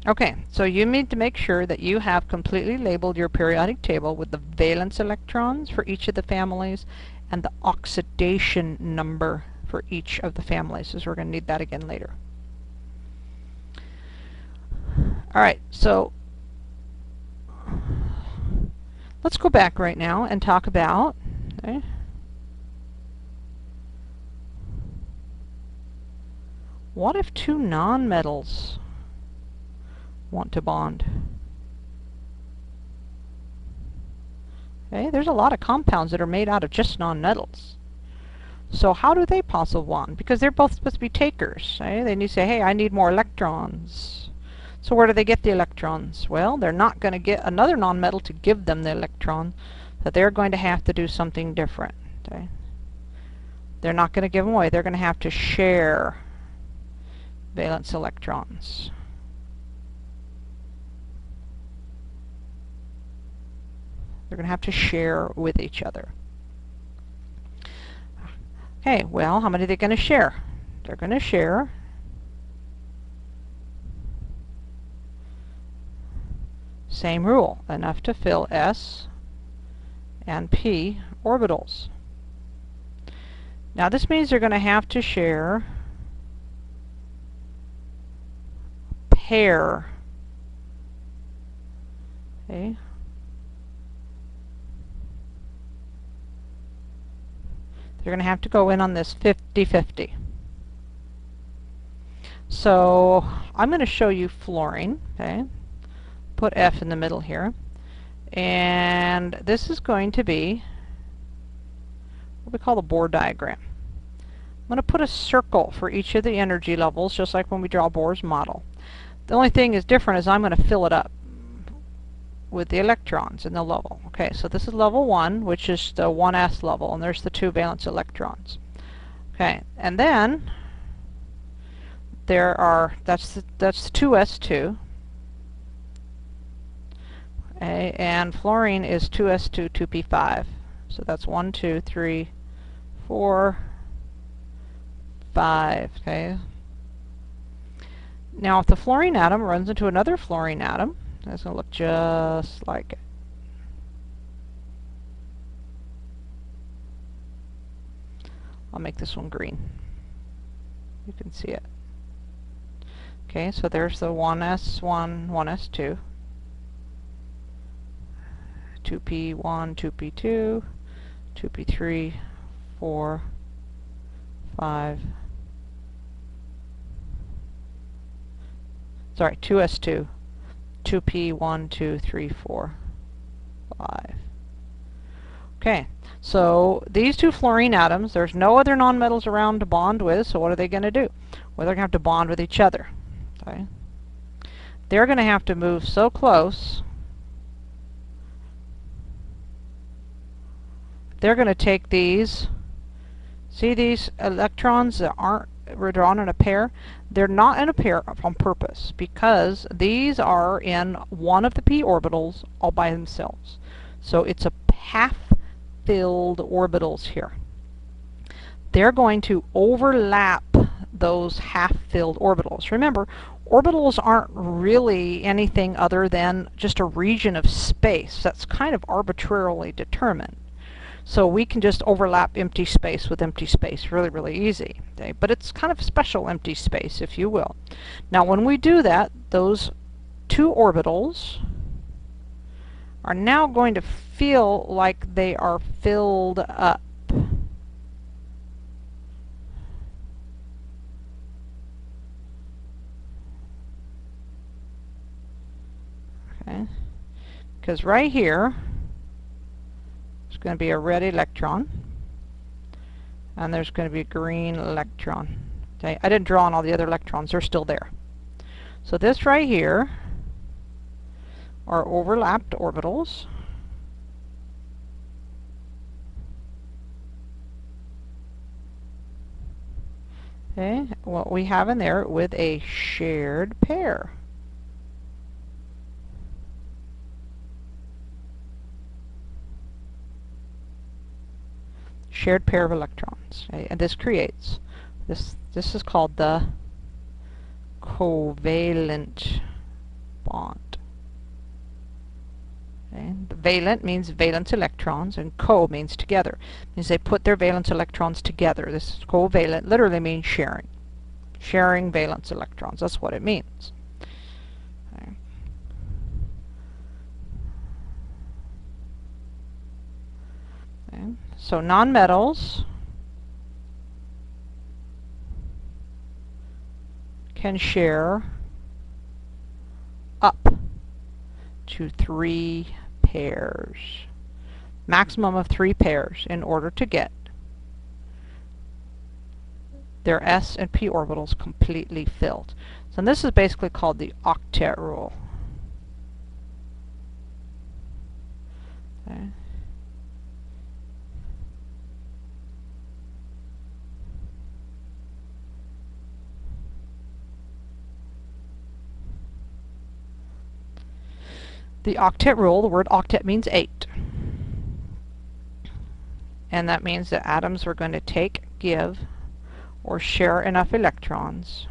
Okay, so you need to make sure that you have completely labeled your periodic table with the valence electrons for each of the families and the oxidation number for each of the families, as we're going to need that again later. Alright, so let's go back right now and talk about, okay, what if two nonmetals want to bond? Okay, there's a lot of compounds that are made out of just nonmetals. So how do they possibly bond? Because they're both supposed to be takers. Okay? They need to say, hey, I need more electrons. So where do they get the electrons? Well, they're not going to get another nonmetal to give them the electron, so they're going to have to do something different. Okay? They're not going to give them away. They're going to have to share valence electrons. They're going to have to share with each other. Okay, well, how many are they going to share? They're going to share same rule, enough to fill S and P orbitals. Now this means they're going to have to share pair. Okay. They're going to have to go in on this 50-50. So I'm going to show you fluorine. Okay, put F in the middle here, and this is going to be what we call the Bohr diagram. I'm going to put a circle for each of the energy levels, just like when we draw Bohr's model. The only thing is different is I'm going to fill it up with the electrons in the level. Okay, so this is level 1, which is the 1s level, and there's the 2 valence electrons. Okay, and then there are, that's the 2s2, okay, and fluorine is 2s2, 2p5. So that's 1, 2, 3, 4, 5. Okay. Now if the fluorine atom runs into another fluorine atom, it's going to look just like it. I'll make this one green. You can see it. Okay, so there's the 1s1, 1s2, 2p1, 2p2, 2p3, 4, 5, sorry, 2s2, 2p1, 2, 3, 4, 5. Okay, so these two fluorine atoms, there's no other nonmetals around to bond with, so what are they going to do? Well, they're going to have to bond with each other. Okay? They're going to have to move so close, they're going to take these, see these electrons that aren't drawn in a pair? They're not in a pair on purpose, because these are in one of the p orbitals all by themselves. So it's a half-filled orbitals here. They're going to overlap those half-filled orbitals. Remember, orbitals aren't really anything other than just a region of space that's kind of arbitrarily determined. So we can just overlap empty space with empty space really, really easy. Okay? But it's kind of special empty space, if you will. Now when we do that, those two orbitals are now going to feel like they are filled up. Okay? Because right here there's going to be a red electron, and there's going to be a green electron. Okay? I didn't draw on all the other electrons, they're still there. So this right here are overlapped orbitals. Okay, what we have in there with a shared pair. Shared pair of electrons. Okay, and this creates, this is called the covalent bond. Okay? Valent means valence electrons, and co means together. It means they put their valence electrons together. This is covalent, literally means sharing. Sharing valence electrons, that's what it means. Okay. Okay. So nonmetals can share up to 3 pairs. Maximum of 3 pairs in order to get their s and p orbitals completely filled. So this is basically called the octet rule. Okay. The octet rule, the word octet means 8. And that means that atoms are going to take, give, or share enough electrons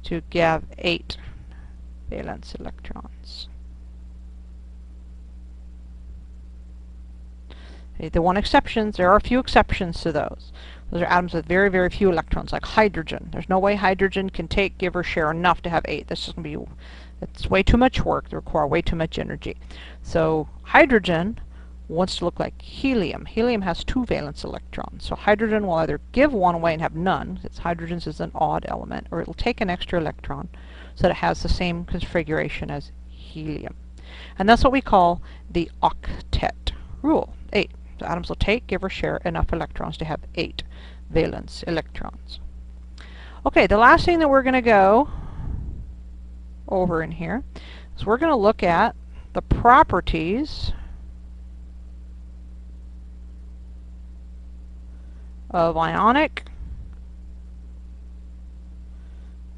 to give 8 valence electrons. Okay, the one exceptions, there are a few exceptions to those. Those are atoms with very, very few electrons, like hydrogen. There's no way hydrogen can take, give, or share enough to have 8. That's just going to be, it's way too much work. They require way too much energy. So hydrogen wants to look like helium. Helium has 2 valence electrons. So hydrogen will either give one away and have none, since hydrogen is an odd element, or it'll take an extra electron so that it has the same configuration as helium. And that's what we call the octet rule, 8. So atoms will take, give, or share enough electrons to have 8 valence electrons. Okay, the last thing that we're going to go over in here is we're going to look at the properties of ionic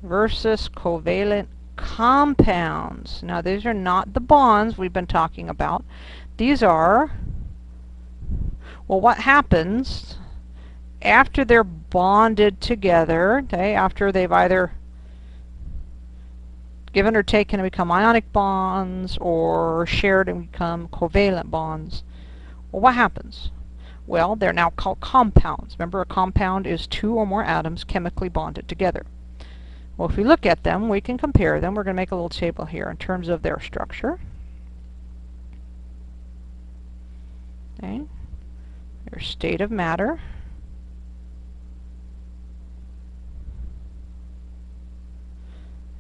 versus covalent compounds. Now these are not the bonds we've been talking about. These are, well, what happens after they're bonded together, okay, after they've either given or taken and become ionic bonds or shared and become covalent bonds. Well, what happens? Well, they're now called compounds. Remember, a compound is 2 or more atoms chemically bonded together. Well, if we look at them, we can compare them. We're going to make a little table here in terms of their structure. Okay. Their state of matter.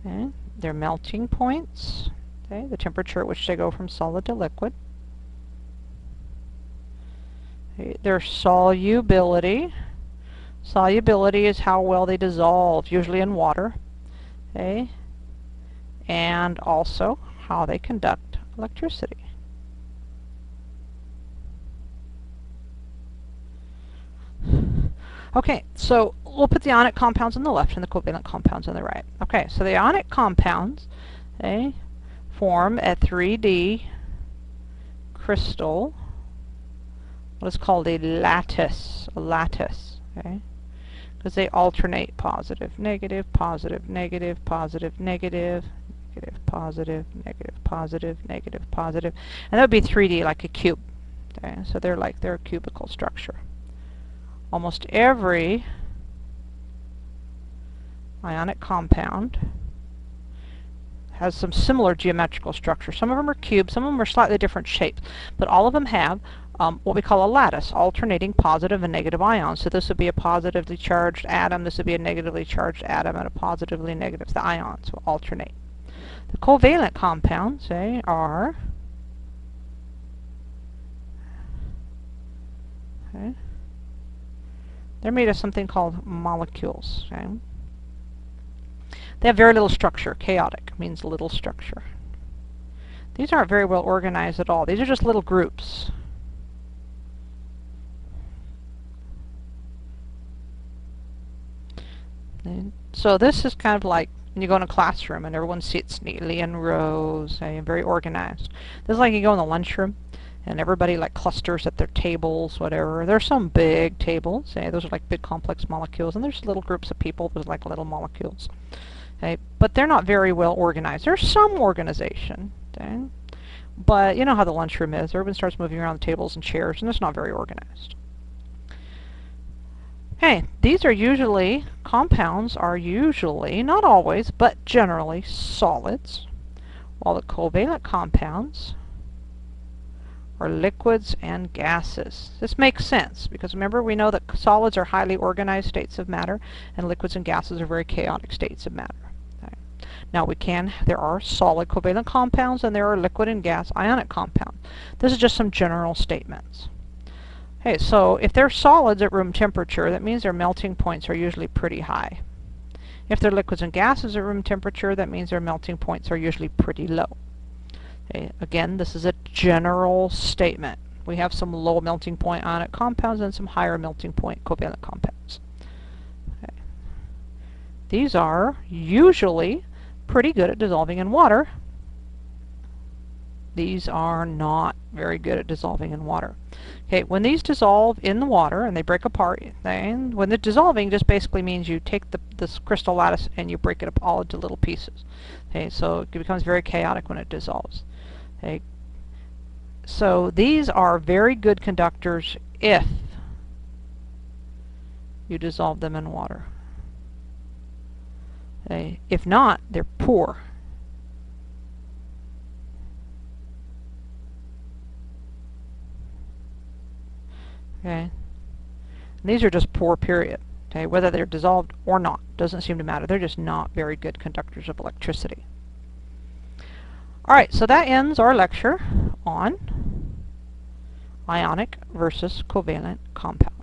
Okay. Their melting points. Okay. The temperature at which they go from solid to liquid. Okay. Their solubility. Solubility is how well they dissolve, usually in water. Okay. And also how they conduct electricity. Okay, so we'll put the ionic compounds on the left and the covalent compounds on the right. Okay, so the ionic compounds, okay, form a 3D crystal, what is called a lattice, okay, because they alternate positive, negative, positive, negative, positive, negative, negative, positive, negative, positive, negative, positive, and that would be 3D, like a cube. Okay, so they're a cubical structure. Almost every ionic compound has some similar geometrical structure. Some of them are cubes, some of them are slightly different shapes, but all of them have what we call a lattice, alternating positive and negative ions. So this would be a positively charged atom, this would be a negatively charged atom, and a positively negative. The ions will alternate. The covalent compounds, they are, okay, they're made of something called molecules. Okay? They have very little structure. Chaotic means little structure. These aren't very well organized at all. These are just little groups. And so this is kind of like when you go in a classroom and everyone sits neatly in rows, and very organized. This is like you go in the lunchroom and everybody like clusters at their tables, whatever. There's some big tables, those are like big complex molecules, and there's little groups of people with like little molecules. Okay, but they're not very well organized. There's some organization, okay? But you know how the lunchroom is. Everyone starts moving around the tables and chairs, and it's not very organized. Hey, these are usually, compounds are usually, not always, but generally solids, while the covalent compounds are liquids and gases. This makes sense, because remember, we know that solids are highly organized states of matter, and liquids and gases are very chaotic states of matter. Okay. Now there are solid covalent compounds, and there are liquid and gas ionic compounds. This is just some general statements. Okay, so if they're solids at room temperature, that means their melting points are usually pretty high. If they're liquids and gases at room temperature, that means their melting points are usually pretty low. Okay, again, this is a general statement. We have some low melting point ionic compounds and some higher melting point covalent compounds. Okay. These are usually pretty good at dissolving in water. These are not very good at dissolving in water. Okay, when these dissolve in the water and they break apart, when they're dissolving, just basically means you take this crystal lattice and you break it up all into little pieces. Okay, so it becomes very chaotic when it dissolves. Okay, so these are very good conductors if you dissolve them in water. Okay, if not, they're poor. Okay, and these are just poor, period. Okay, whether they're dissolved or not doesn't seem to matter. They're just not very good conductors of electricity. Alright, so that ends our lecture on ionic versus covalent compounds.